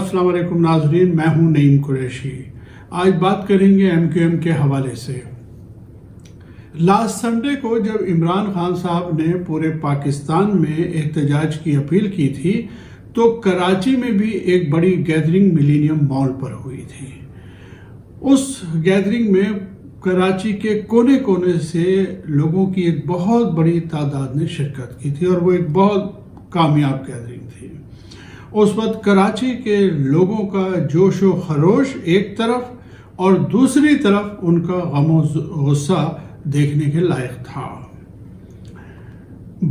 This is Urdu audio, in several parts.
السلام علیکم ناظرین، میں ہوں نعیم قریشی۔ آج بات کریں گے MQM کے حوالے سے۔ لاسٹ سنڈے کو جب عمران خان صاحب نے پورے پاکستان میں احتجاج کی اپیل کی تھی تو کراچی میں بھی ایک بڑی گیدرنگ ملینیم مال پر ہوئی تھی۔ اس گیدرنگ میں کراچی کے کونے کونے سے لوگوں کی ایک بہت بڑی تعداد نے شرکت کی تھی اور وہ ایک بہت کامیاب گیدرنگ تھی۔ اس وقت کراچی کے لوگوں کا جوش و خروش ایک طرف اور دوسری طرف ان کا غم و غصہ دیکھنے کے لائق تھا۔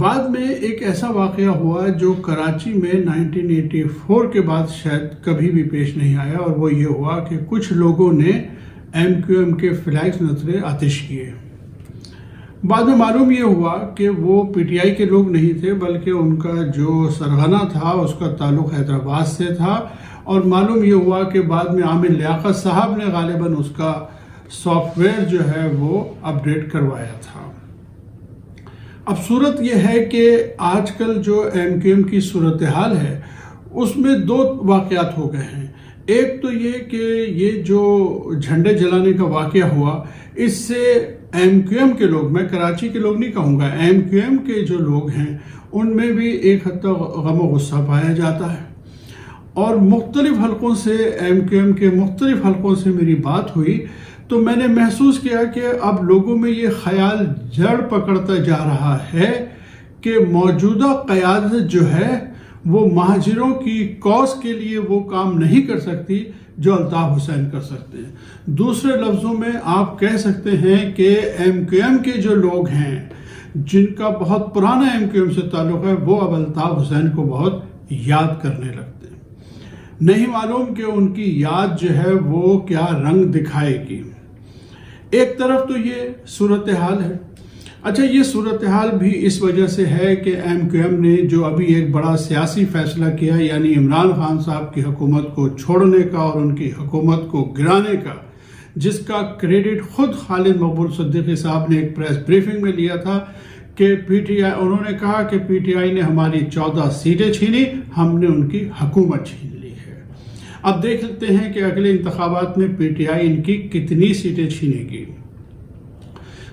بعد میں ایک ایسا واقعہ ہوا جو کراچی میں 1984 کے بعد شاید کبھی بھی پیش نہیں آیا، اور وہ یہ ہوا کہ کچھ لوگوں نے MQM کے فلیگز نظرے آتش کیے۔ بعد میں معلوم یہ ہوا کہ وہ PTI کے لوگ نہیں تھے، بلکہ ان کا جو سرغنہ تھا اس کا تعلق حیدرآباد سے تھا، اور معلوم یہ ہوا کہ بعد میں عامر لیاقت صاحب نے غالباً اس کا سافٹ ویئر جو ہے وہ اپڈیٹ کروایا تھا۔ اب صورت یہ ہے کہ آج کل جو MQM کی صورتحال ہے اس میں دو واقعات ہو گئے ہیں۔ ایک تو یہ کہ یہ جو جھنڈے جلانے کا واقعہ ہوا، اس سے MQM کے لوگ، میں کراچی کے لوگ نہیں کہوں گا، MQM کے جو لوگ ہیں ان میں بھی ایک حد تک غم و غصہ پایا جاتا ہے، اور مختلف حلقوں سے MQM کے مختلف حلقوں سے میری بات ہوئی تو میں نے محسوس کیا کہ اب لوگوں میں یہ خیال جڑ پکڑتا جا رہا ہے کہ موجودہ قیادت جو ہے وہ مہاجروں کی کاز کے لیے وہ کام نہیں کر سکتی جو الطاف حسین کر سکتے ہیں۔ دوسرے لفظوں میں آپ کہہ سکتے ہیں کہ MQM کے جو لوگ ہیں جن کا بہت پرانا MQM سے تعلق ہے وہ اب الطاف حسین کو بہت یاد کرنے لگتے ہیں۔ نہیں معلوم کہ ان کی یاد جو ہے وہ کیا رنگ دکھائے گی۔ ایک طرف تو یہ صورتحال ہے۔ اچھا، یہ صورتحال بھی اس وجہ سے ہے کہ MQM نے جو ابھی ایک بڑا سیاسی فیصلہ کیا، یعنی عمران خان صاحب کی حکومت کو چھوڑنے کا اور ان کی حکومت کو گرانے کا، جس کا کریڈٹ خود خالد مقبول صدیقی صاحب نے ایک پریس بریفنگ میں لیا تھا کہ انہوں نے کہا کہ PTI نے ہماری 14 سیٹیں چھینی، ہم نے ان کی حکومت چھین لی ہے۔ اب دیکھ لیتے ہیں کہ اگلے انتخابات میں PTI ان کی کتنی سیٹیں چھینے گی۔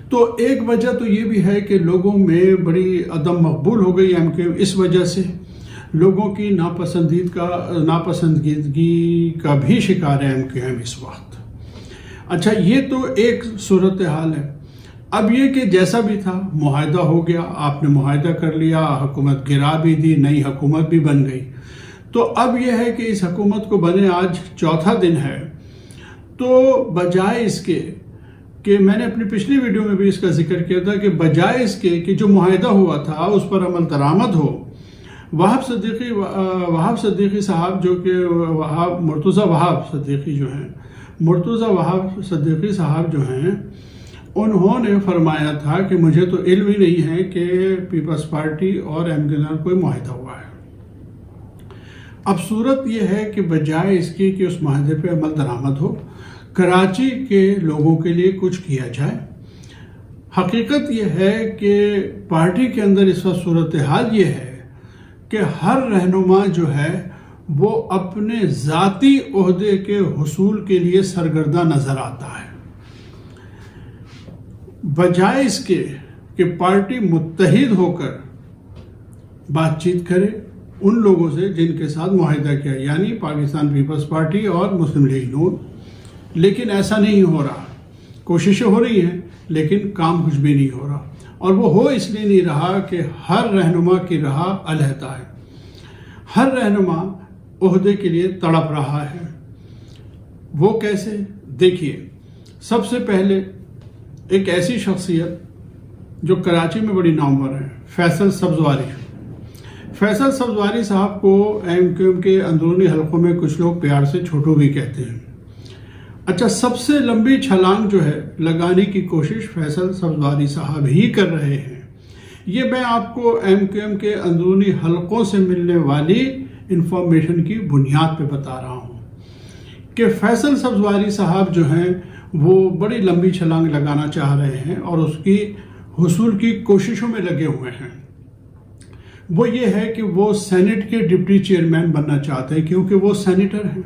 تو ایک وجہ تو یہ بھی ہے کہ لوگوں میں بڑی عدم مقبول ہو گئی MQM، اس وجہ سے لوگوں کی ناپسندیدگی کا بھی شکار ہے MQM اس وقت۔ اچھا، یہ تو ایک صورتحال ہے۔ اب یہ کہ جیسا بھی تھا معاہدہ ہو گیا، آپ نے معاہدہ کر لیا، حکومت گرا بھی دی، نئی حکومت بھی بن گئی۔ تو اب یہ ہے کہ اس حکومت کو بنے آج چوتھا دن ہے، تو بجائے اس کے کہ میں نے اپنی پچھلی ویڈیو میں بھی اس کا ذکر کیا تھا کہ بجائے اس کے کہ جو معاہدہ ہوا تھا اس پر عمل درآمد ہو، وہاب صدیقی صاحب جو کہ مرتضیٰ وہاب صدیقی صاحب جو ہیں، انہوں نے فرمایا تھا کہ مجھے تو علم ہی نہیں ہے کہ پیپلز پارٹی اور MQM کوئی معاہدہ ہوا ہے۔ اب صورت یہ ہے کہ بجائے اس کی کہ اس معاہدے پہ عمل درآمد ہو، کراچی کے لوگوں کے لیے کچھ کیا جائے۔ حقیقت یہ ہے کہ پارٹی کے اندر اس وقت صورتحال یہ ہے کہ ہر رہنما جو ہے وہ اپنے ذاتی عہدے کے حصول کے لیے سرگرداں نظر آتا ہے، بجائے اس کے کہ پارٹی متحد ہو کر بات چیت کرے ان لوگوں سے جن کے ساتھ معاہدہ کیا، یعنی پاکستان پیپلز پارٹی اور مسلم لیگ نون۔ لیکن ایسا نہیں ہو رہا، کوششیں ہو رہی ہیں لیکن کام کچھ بھی نہیں ہو رہا، اور وہ ہو اس لیے نہیں رہا کہ ہر رہنما کی راہ علیحدہ ہے، ہر رہنما عہدے کے لیے تڑپ رہا ہے۔ وہ کیسے؟ دیکھیے، سب سے پہلے ایک ایسی شخصیت جو کراچی میں بڑی نامور ہے، فیصل سبزواری صاحب کو MQM کے اندرونی حلقوں میں کچھ لوگ پیار سے چھوٹو بھی کہتے ہیں۔ اچھا، سب سے لمبی چھلانگ جو ہے لگانے کی کوشش فیصل سبزواری صاحب ہی کر رہے ہیں۔ یہ میں آپ کو MQM کے اندرونی حلقوں سے ملنے والی انفارمیشن کی بنیاد پہ بتا رہا ہوں کہ فیصل سبزواری صاحب جو ہیں وہ بڑی لمبی چھلانگ لگانا چاہ رہے ہیں اور اس کی حصول کی کوششوں میں لگے ہوئے ہیں۔ وہ یہ ہے کہ وہ سینٹ کے ڈپٹی چیئرمین بننا چاہتے ہیں کیونکہ وہ سینیٹر ہیں۔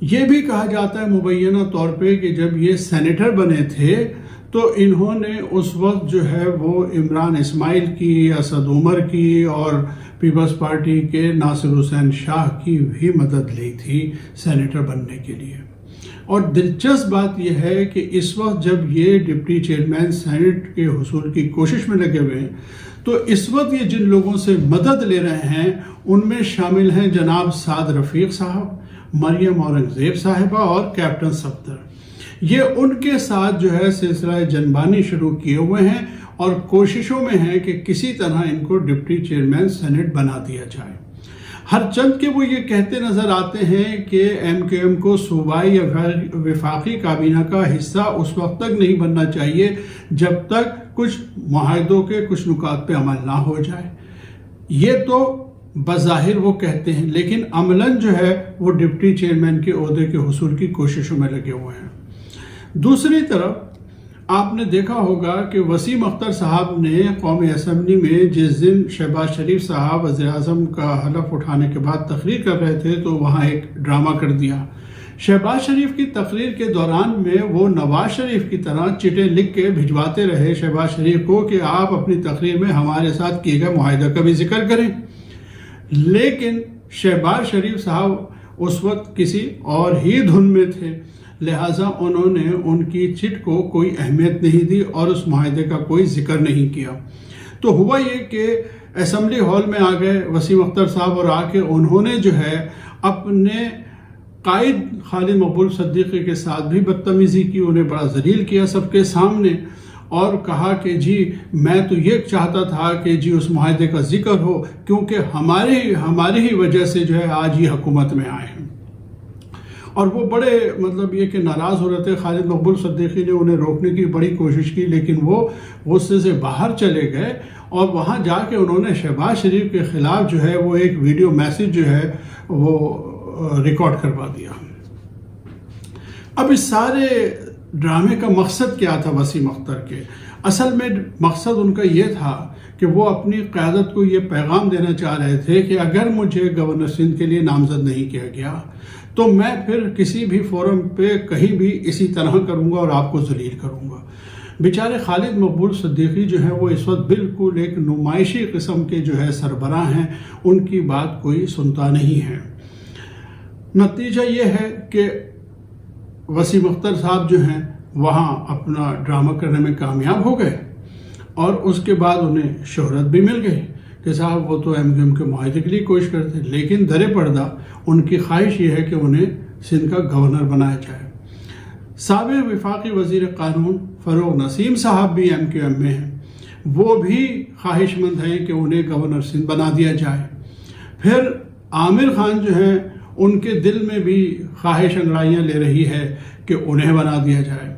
یہ بھی کہا جاتا ہے مبینہ طور پہ کہ جب یہ سینیٹر بنے تھے تو انہوں نے اس وقت جو ہے وہ عمران اسماعیل کی، اسد عمر کی اور پیپلز پارٹی کے ناصر حسین شاہ کی بھی مدد لی تھی سینیٹر بننے کے لیے۔ اور دلچسپ بات یہ ہے کہ اس وقت جب یہ ڈپٹی چیئرمین سینٹ کے حصول کی کوشش میں لگے ہوئے ہیں تو اس وقت یہ جن لوگوں سے مدد لے رہے ہیں ان میں شامل ہیں جناب سعد رفیق صاحب، مریم اورنگزیب صاحبہ اور کیپٹن صفدر۔ یہ ان کے ساتھ جو ہے سلسلہ جنبانی شروع کیے ہوئے ہیں اور کوششوں میں ہیں کہ کسی طرح ان کو ڈپٹی چیئرمین سینٹ بنا دیا جائے۔ ہر چند کے وہ یہ کہتے نظر آتے ہیں کہ ایم کیو ایم کو صوبائی یا وفاقی کابینہ کا حصہ اس وقت تک نہیں بننا چاہیے جب تک کچھ معاہدوں کے کچھ نکات پہ عمل نہ ہو جائے۔ یہ تو بظاہر وہ کہتے ہیں، لیکن عملاً جو ہے وہ ڈپٹی چیئرمین کے عہدے کے حصول کی کوششوں میں لگے ہوئے ہیں۔ دوسری طرف آپ نے دیکھا ہوگا کہ وسیم اختر صاحب نے قومی اسمبلی میں جس دن شہباز شریف صاحب وزیر اعظم کا حلف اٹھانے کے بعد تقریر کر رہے تھے تو وہاں ایک ڈرامہ کر دیا۔ شہباز شریف کی تقریر کے دوران میں وہ نواز شریف کی طرح چٹیں لکھ کے بھجواتے رہے شہباز شریف کو کہ آپ اپنی تقریر میں ہمارے ساتھ کیے گئے معاہدہ کا بھی ذکر کریں، لیکن شہباز شریف صاحب اس وقت کسی اور ہی دھن میں تھے، لہٰذا انہوں نے ان کی چٹ کو کوئی اہمیت نہیں دی اور اس معاہدے کا کوئی ذکر نہیں کیا۔ تو ہوا یہ کہ اسمبلی ہال میں آ گئے وسیم اختر صاحب اور آ کے انہوں نے جو ہے اپنے قائد خالد مقبول صدیقی کے ساتھ بھی بدتمیزی کی، انہیں بڑا ذلیل کیا سب کے سامنے اور کہا کہ جی میں تو یہ چاہتا تھا کہ جی اس معاہدے کا ذکر ہو کیونکہ ہماری ہی وجہ سے جو ہے آج یہ حکومت میں آئے ہیں۔ اور وہ بڑے مطلب یہ کہ ناراض ہو رہے تھے۔ خالد مقبول صدیقی نے انہیں روکنے کی بڑی کوشش کی لیکن وہ غصے سے باہر چلے گئے اور وہاں جا کے انہوں نے شہباز شریف کے خلاف جو ہے وہ ایک ویڈیو میسج جو ہے وہ ریکارڈ کروا دیا۔ اب اس سارے ڈرامے کا مقصد کیا تھا وسیم اختر کے؟ اصل میں مقصد ان کا یہ تھا کہ وہ اپنی قیادت کو یہ پیغام دینا چاہ رہے تھے کہ اگر مجھے گورنر سندھ کے لیے نامزد نہیں کیا گیا تو میں پھر کسی بھی فورم پہ کہیں بھی اسی طرح کروں گا اور آپ کو ذلیل کروں گا۔ بیچارے خالد مقبول صدیقی جو ہے وہ اس وقت بالکل ایک نمائشی قسم کے جو ہے سربراہ ہیں، ان کی بات کوئی سنتا نہیں ہے۔ نتیجہ یہ ہے کہ وسیم اختر صاحب جو ہیں وہاں اپنا ڈرامہ کرنے میں کامیاب ہو گئے اور اس کے بعد انہیں شہرت بھی مل گئی کہ صاحب وہ تو ایم کیو ایم کے معاہدے کے لیے کوشش کرتے، لیکن درِ پردہ ان کی خواہش یہ ہے کہ انہیں سندھ کا گورنر بنایا جائے۔ سابق وفاقی وزیر قانون فروغ نسیم صاحب بھی ایم کیو ایم میں ہیں، وہ بھی خواہش مند ہیں کہ انہیں گورنر سندھ بنا دیا جائے۔ پھر عامر خان جو ہیں ان کے دل میں بھی خواہش انگڑائیاں لے رہی ہے کہ انہیں بنا دیا جائے۔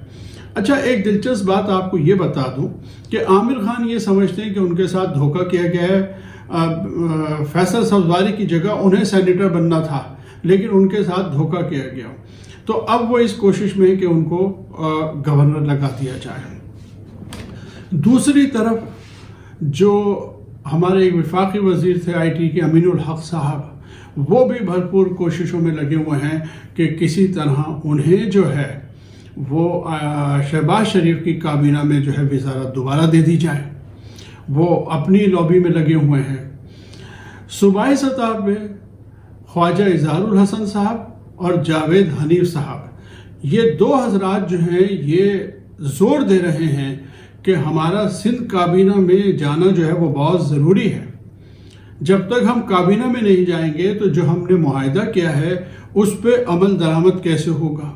اچھا ایک دلچسپ بات آپ کو یہ بتا دوں کہ عامر خان یہ سمجھتے ہیں کہ ان کے ساتھ دھوکہ کیا گیا ہے، فیصل سبزواری کی جگہ انہیں سینیٹر بننا تھا لیکن ان کے ساتھ دھوکہ کیا گیا، تو اب وہ اس کوشش میں ہے کہ ان کو گورنر لگا دیا جائے۔ دوسری طرف جو ہمارے ایک وفاقی وزیر تھے آئی ٹی کے امین الحق صاحب، وہ بھی بھرپور کوششوں میں لگے ہوئے ہیں کہ کسی طرح انہیں جو ہے وہ شہباز شریف کی کابینہ میں جو ہے وزارت دوبارہ دے دی جائے۔ وہ اپنی لابی میں لگے ہوئے ہیں۔ صوبائی سطح پہ خواجہ اظہار الحسن صاحب اور جاوید حنیف صاحب، یہ دو حضرات جو ہیں یہ زور دے رہے ہیں کہ ہمارا سندھ کابینہ میں جانا جو ہے وہ بہت ضروری ہے۔ جب تک ہم کابینہ میں نہیں جائیں گے تو جو ہم نے معاہدہ کیا ہے اس پہ عمل درآمد کیسے ہوگا؟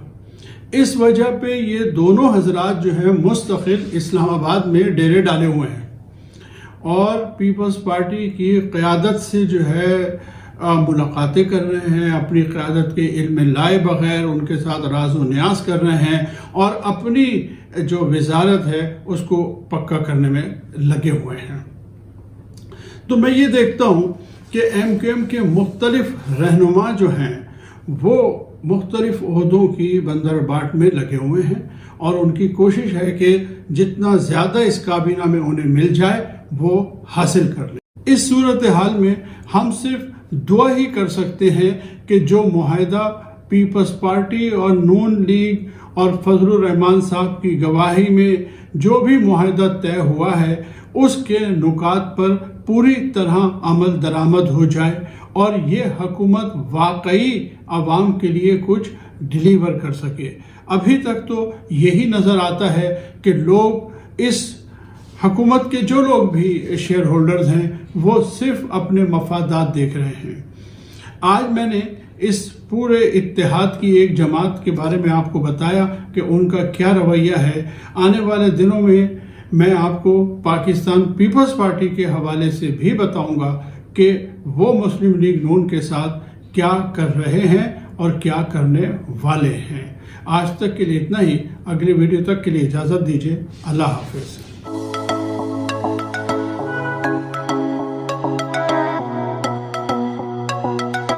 اس وجہ پہ یہ دونوں حضرات جو ہیں مستقل اسلام آباد میں ڈیرے ڈالے ہوئے ہیں اور پیپلز پارٹی کی قیادت سے جو ہے ملاقاتیں کر رہے ہیں، اپنی قیادت کے علم لائے بغیر ان کے ساتھ راز و نیاز کر رہے ہیں اور اپنی جو وزارت ہے اس کو پکا کرنے میں لگے ہوئے ہیں۔ تو میں یہ دیکھتا ہوں کہ ایم کیو ایم کے مختلف رہنما جو ہیں وہ مختلف عہدوں کی بندر باٹ میں لگے ہوئے ہیں اور ان کی کوشش ہے کہ جتنا زیادہ اس کابینہ میں انہیں مل جائے وہ حاصل کر لیں۔ اس صورتحال میں ہم صرف دعا ہی کر سکتے ہیں کہ جو معاہدہ پیپلز پارٹی اور نون لیگ اور فضل الرحمان صاحب کی گواہی میں جو بھی معاہدہ طے ہوا ہے اس کے نکات پر پوری طرح عمل درآمد ہو جائے اور یہ حکومت واقعی عوام کے لیے کچھ ڈیلیور کر سکے۔ ابھی تک تو یہی نظر آتا ہے کہ لوگ اس حکومت کے جو لوگ بھی شیئر ہولڈرز ہیں وہ صرف اپنے مفادات دیکھ رہے ہیں۔ آج میں نے اس پورے اتحاد کی ایک جماعت کے بارے میں آپ کو بتایا کہ ان کا کیا رویہ ہے۔ آنے والے دنوں میں آپ کو پاکستان پیپلز پارٹی کے حوالے سے بھی بتاؤں گا کہ وہ مسلم لیگ نون کے ساتھ کیا کر رہے ہیں اور کیا کرنے والے ہیں۔ آج تک کے لیے اتنا ہی، اگلی ویڈیو تک کے لیے اجازت دیجیے۔ اللہ حافظ۔